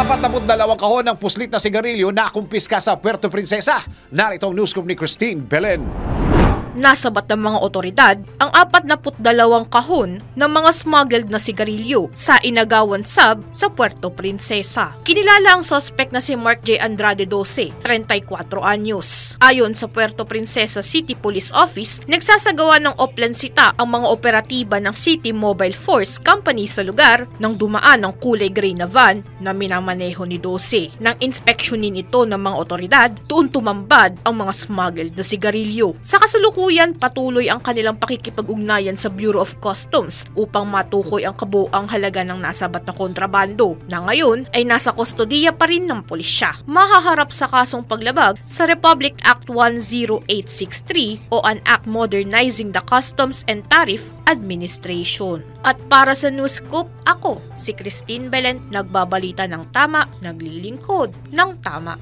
42 kahon ng puslit na sigarilyo na kumpiska sa Puerto Princesa. Narito ang newscoop ni Christine Belen. Nasabat ng mga otoridad ang 42 kahon ng mga smuggled na sigarilyo sa Inagawan Sub sa Puerto Princesa. Kinilala ang suspect na si Mark J. Andrade 12, 34 anyos. Ayon sa Puerto Princesa City Police Office, nagsasagawa ng oplansita ang mga operatiba ng City Mobile Force Company sa lugar nang dumaan ang kulay gray na van na minamaneho ni 12. Nang inspeksyonin ito ng mga otoridad, doon tumambad ang mga smuggled na sigarilyo. Sa kasalukuyan, patuloy ang kanilang pakikipag-ugnayan sa Bureau of Customs upang matukoy ang kabuuang halaga ng nasabat na kontrabando na ngayon ay nasa kustodiya pa rin ng pulisya. Mahaharap sa kasong paglabag sa Republic Act 10863 o an act modernizing the Customs and Tariff Administration. At para sa Newscoop, ako, si Christine Belen, nagbabalita ng tama, naglilingkod ng tama.